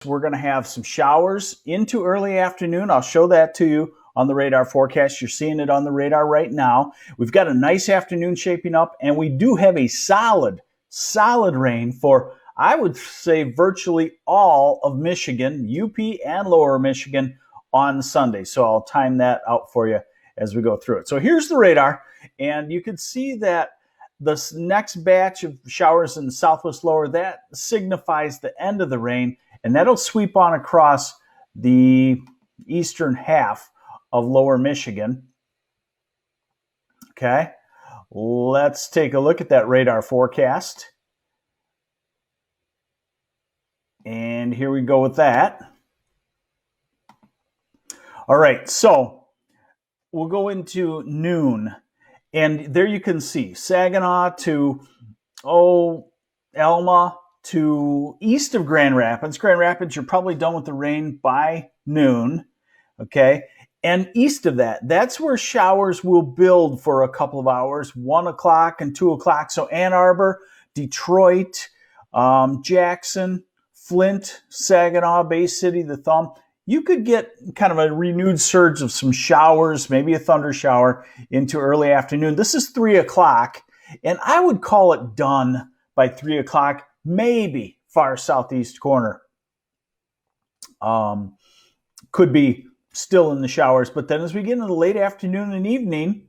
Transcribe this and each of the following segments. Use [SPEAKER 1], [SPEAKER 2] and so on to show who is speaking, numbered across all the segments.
[SPEAKER 1] We're going to have some showers into early afternoon. I'll show that to you on the radar forecast. You're seeing it on the radar right now. We've got a nice afternoon shaping up, and we do have a solid rain for, I would say, virtually all of Michigan, UP and Lower Michigan on Sunday. So I'll time that out for you as we go through it. So here's the radar, and you can see that this next batch of showers in the southwest lower, that signifies the end of the rain, and that'll sweep on across the eastern half of Lower Michigan. Okay, let's take a look at that radar forecast. And here we go with that. All right, so we'll go into noon. And there you can see Saginaw to, Alma to east of Grand Rapids. Grand Rapids, you're probably done with the rain by noon, okay? And east of that, that's where showers will build for a couple of hours, 1 o'clock and 2 o'clock. So Ann Arbor, Detroit, Jackson, Flint, Saginaw, Bay City, the Thumb. You could get kind of a renewed surge of some showers, maybe a thunder shower into early afternoon. This is 3 o'clock, and I would call it done by 3 o'clock, maybe far southeast corner. Could be still in the showers, but then as we get into the late afternoon and evening,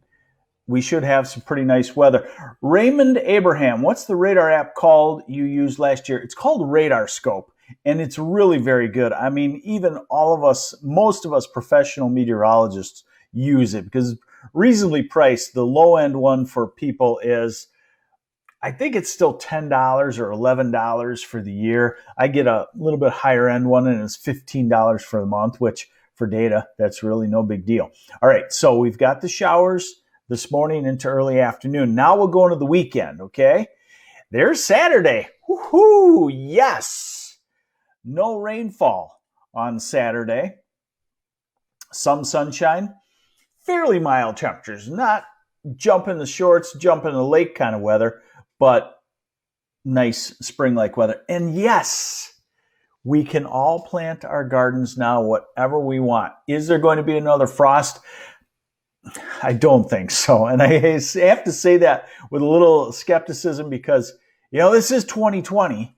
[SPEAKER 1] we should have some pretty nice weather. Raymond Abraham, what's the radar app called you used last year? It's called Radar Scope. And it's really very good. I mean, even all of us, most of us professional meteorologists use it because it's reasonably priced. The low-end one for people is, I think it's still $10 or $11 for the year. I get a little bit higher-end one, and it's $15 for the month, which for data, that's really no big deal. All right, so we've got the showers this morning into early afternoon. Now we'll go into the weekend, okay? There's Saturday. Woohoo! Yes! No rainfall on Saturday. Some sunshine, fairly mild temperatures. Not jump in the shorts, jump in the lake kind of weather, but nice spring-like weather. And yes, we can all plant our gardens now whatever we want. Is there going to be another frost? I don't think so. And I have to say that with a little skepticism because, this is 2020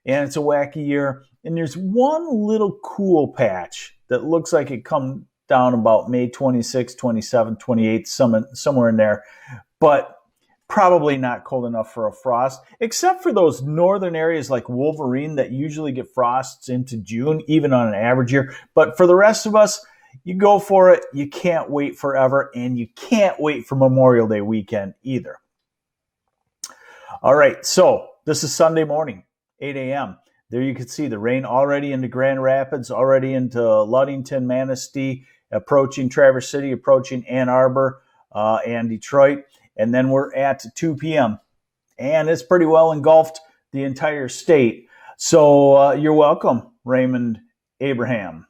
[SPEAKER 1] and it's a wacky year. And there's one little cool patch that looks like it come down about May 26, 27, 28, somewhere in there, but probably not cold enough for a frost, except for those northern areas like Wolverine that usually get frosts into June, even on an average year. But for the rest of us, you go for it. You can't wait forever, and you can't wait for Memorial Day weekend either. All right, so this is Sunday morning, 8 a.m. There you can see the rain already into Grand Rapids, already into Ludington, Manistee, approaching Traverse City, approaching Ann Arbor and Detroit. And then we're at 2 p.m. And it's pretty well engulfed the entire state. So you're welcome, Raymond Abraham.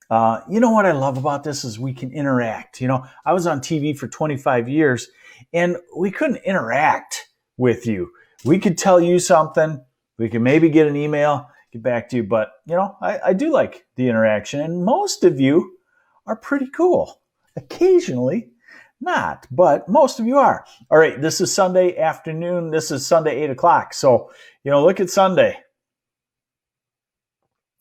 [SPEAKER 1] You know what I love about this is we can interact. I was on TV for 25 years, and we couldn't interact with you. We could tell you something. We can maybe get an email, get back to you. But, I do like the interaction. And most of you are pretty cool. Occasionally not, but most of you are. All right, this is Sunday afternoon. This is Sunday, 8 o'clock. So, look at Sunday.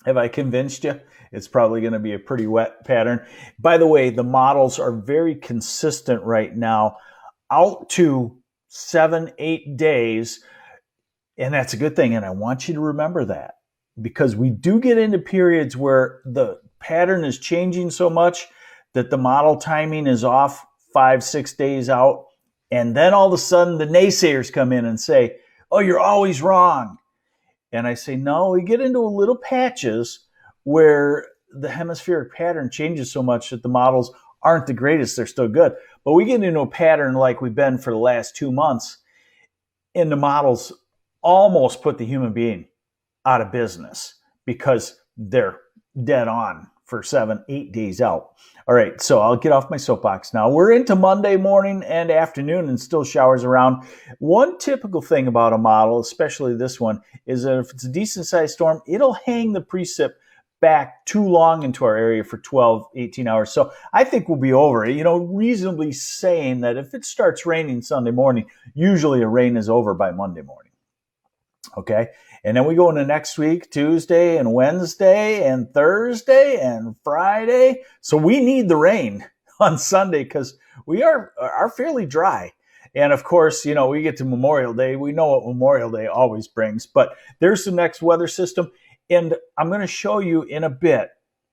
[SPEAKER 1] Have I convinced you? It's probably going to be a pretty wet pattern. By the way, the models are very consistent right now, out to 7-8 days. And that's a good thing. And I want you to remember that because we do get into periods where the pattern is changing so much that the model timing is off 5-6 days out. And then all of a sudden the naysayers come in and say, oh, you're always wrong. And I say, no, we get into a little patches where the hemispheric pattern changes so much that the models aren't the greatest. They're still good. But we get into a pattern like we've been for the last 2 months, and the models almost put the human being out of business because they're dead on for 7-8 days out. All right, so I'll get off my soapbox now. We're into Monday morning and afternoon and still showers around. One typical thing about a model, especially this one, is that if it's a decent-sized storm, it'll hang the precip back too long into our area for 12, 18 hours. So I think we'll be over it. Reasonably saying that if it starts raining Sunday morning, usually a rain is over by Monday morning. Okay. And then we go into next week, Tuesday and Wednesday and Thursday and Friday. So we need the rain on Sunday because we are fairly dry. And of course, we get to Memorial Day. We know what Memorial Day always brings, but there's the next weather system. And I'm going to show you in a bit,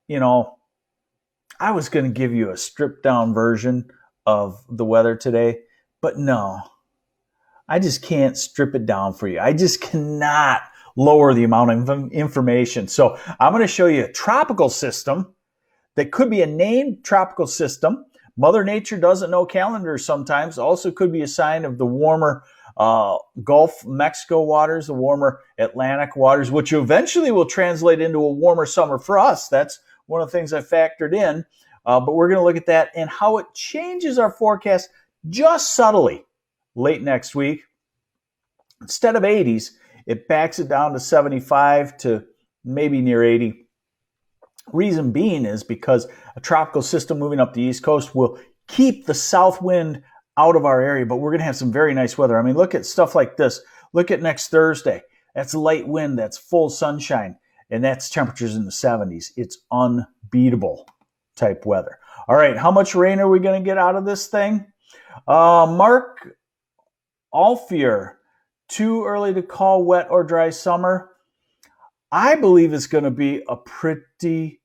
[SPEAKER 1] I was going to give you a stripped down version of the weather today, but no, I just can't strip it down for you. I just cannot lower the amount of information. So I'm going to show you a tropical system that could be a named tropical system. Mother Nature doesn't know calendars sometimes. Also could be a sign of the warmer Gulf Mexico waters, the warmer Atlantic waters, which eventually will translate into a warmer summer for us. That's one of the things I factored in. But we're going to look at that and how it changes our forecast just subtly late next week. Instead of 80s, it backs it down to 75 to maybe near 80. Reason being is because a tropical system moving up the East Coast will keep the south wind out of our area, but we're going to have some very nice weather. I mean, look at stuff like this. Look at next Thursday. That's light wind. That's full sunshine. And that's temperatures in the 70s. It's unbeatable type weather. All right, how much rain are we going to get out of this thing? Mark Alfier, too early to call wet or dry summer. I believe it's going to be a pretty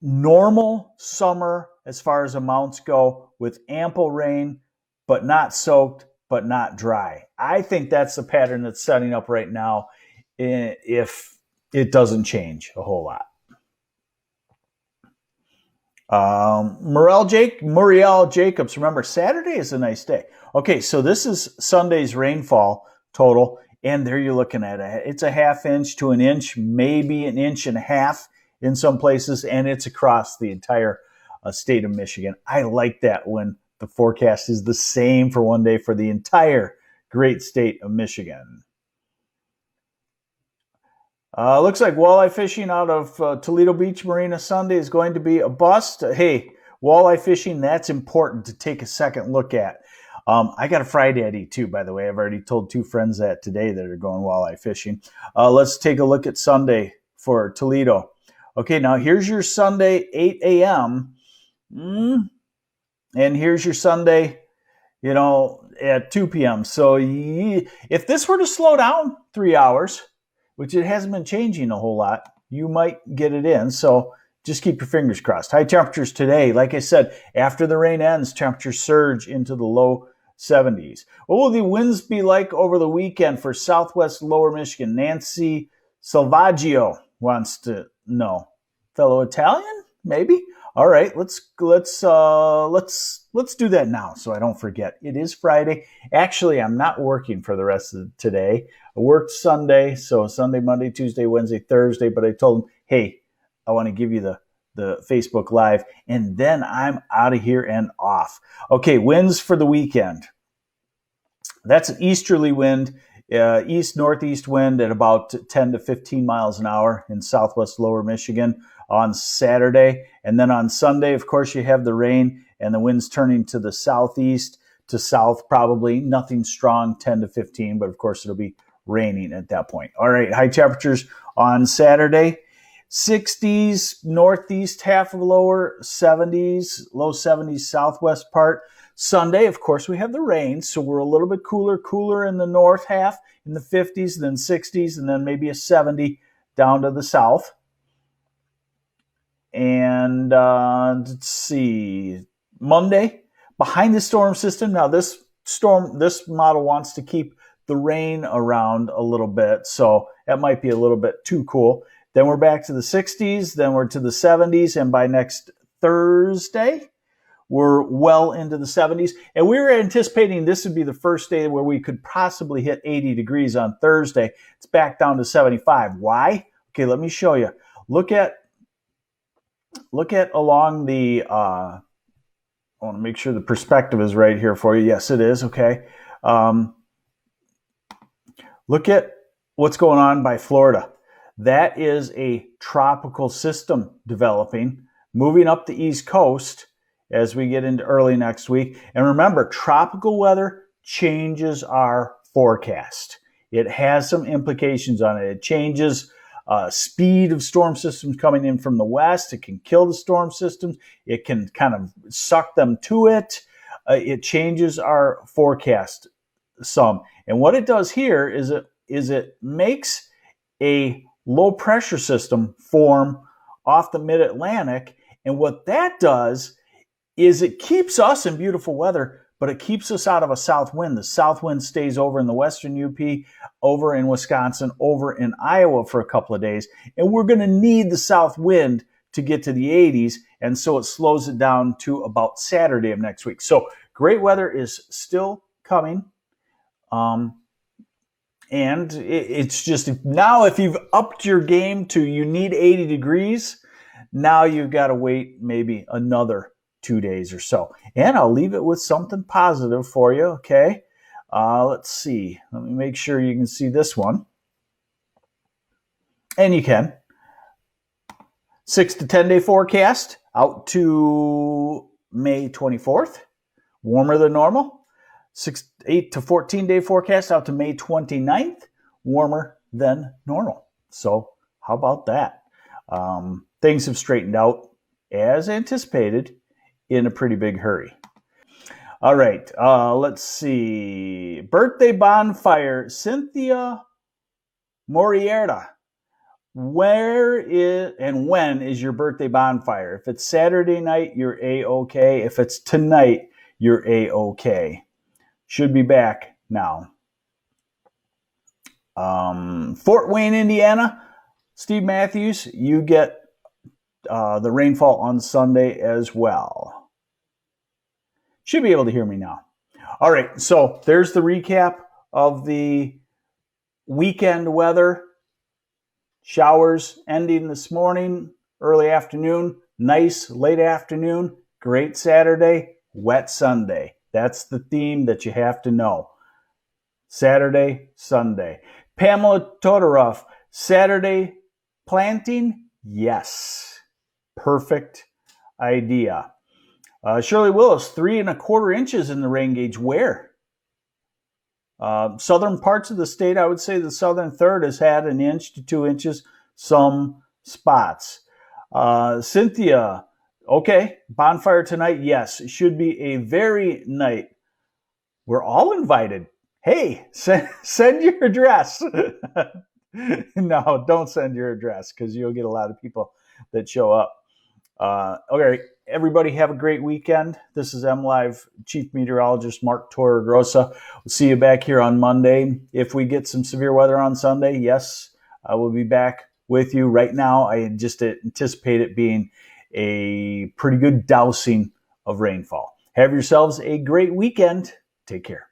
[SPEAKER 1] normal summer as far as amounts go, with ample rain, but not soaked, but not dry. I think that's the pattern that's setting up right now if it doesn't change a whole lot. Muriel Jacobs, remember, Saturday is a nice day. Okay, so this is Sunday's rainfall total, and there you're looking at it. It's a ½ inch to an inch, maybe an inch and a half in some places, and it's across the entire state of Michigan. I like that when the forecast is the same for one day for the entire great state of Michigan. Looks like walleye fishing out of Toledo Beach Marina Sunday is going to be a bust. Hey, walleye fishing, that's important to take a second look at. I got a fry daddy too, by the way. I've already told 2 friends that today that are going walleye fishing. Let's take a look at Sunday for Toledo. Okay, now here's your Sunday, 8 a.m. And here's your Sunday, at 2 p.m. So if this were to slow down 3 hours, which it hasn't been changing a whole lot, you might get it in. So just keep your fingers crossed. High temperatures today, like I said, after the rain ends, temperatures surge into the low 70s. What will the winds be like over the weekend for Southwest Lower Michigan? Nancy Salvaggio wants to know. Fellow Italian, maybe? All right, let's do that now so I don't forget. It is Friday. Actually, I'm not working for the rest of today. I worked Sunday, so Sunday, Monday, Tuesday, Wednesday, Thursday, but I told them, hey, I want to give you the Facebook Live, and then I'm out of here and off. Okay, winds for the weekend. That's an easterly wind, east-northeast wind at about 10 to 15 miles an hour in Southwest Lower Michigan on Saturday. And then on Sunday, of course, you have the rain and the winds turning to the southeast to south, probably nothing strong, 10 to 15, but of course it'll be raining at that point. All right, high temperatures on Saturday, 60s, northeast half of lower, 70s, low 70s, southwest part. Sunday, of course, we have the rain, so we're a little bit cooler in the north half, in the 50s, then 60s, and then maybe a 70 down to the south. And let's see, Monday, behind the storm system. Now this model wants to keep the rain around a little bit, so that might be a little bit too cool. Then we're back to the 60s, then we're to the 70s, and by next Thursday, we're well into the 70s. And we were anticipating this would be the first day where we could possibly hit 80 degrees on Thursday. It's back down to 75. Why? Okay, let me show you. Look at along the, I want to make sure the perspective is right here for you. Yes, it is. Okay. Look at what's going on by Florida. That is a tropical system developing, moving up the East Coast as we get into early next week. And remember, tropical weather changes our forecast. It has some implications on it. It changes speed of storm systems coming in from the west. It can kill the storm systems. It can kind of suck them to it. It changes our forecast some. And what it does here is it makes a low pressure system form off the mid-Atlantic. And what that does is it keeps us in beautiful weather, but it keeps us out of a south wind. The south wind stays over in the western UP, over in Wisconsin, over in Iowa for a couple of days. And we're going to need the south wind to get to the 80s. And so it slows it down to about Saturday of next week. So great weather is still coming. And it's just, now if you've upped your game to you need 80 degrees, now you've got to wait maybe another 2 days or so. And I'll leave it with something positive for you, okay? Let's see. Let me make sure you can see this one. And you can. 6 to 10 day forecast out to May 24th. Warmer than normal. 8 to 14 day forecast out to May 29th. Warmer than normal. So how about that? Things have straightened out as anticipated in a pretty big hurry. All right, let's see. Birthday bonfire, Cynthia Moriarta. Where is and when is your birthday bonfire? If it's Saturday night, you're A-okay. If it's tonight, you're A-okay. Should be back now. Fort Wayne, Indiana. Steve Matthews, you get the rainfall on Sunday as well. Should be able to hear me now. All right, so there's the recap of the weekend weather. Showers ending this morning, early afternoon, nice late afternoon, great Saturday, wet Sunday. That's the theme that you have to know. Saturday, Sunday. Pamela Todorov, Saturday planting? Yes. Perfect idea. Shirley Willis, 3 1/4 inches in the rain gauge. Where? Southern parts of the state, I would say the southern third has had 1 inch to 2 inches, some spots. Cynthia, okay, bonfire tonight? Yes, it should be a very night. We're all invited. Hey, send your address. No, don't send your address because you'll get a lot of people that show up. Okay, everybody have a great weekend. This is MLive Chief Meteorologist Mark Torregrossa. We'll see you back here on Monday. If we get some severe weather on Sunday, yes, I will be back with you. Right now, I just anticipate it being a pretty good dousing of rainfall. Have yourselves a great weekend. Take care.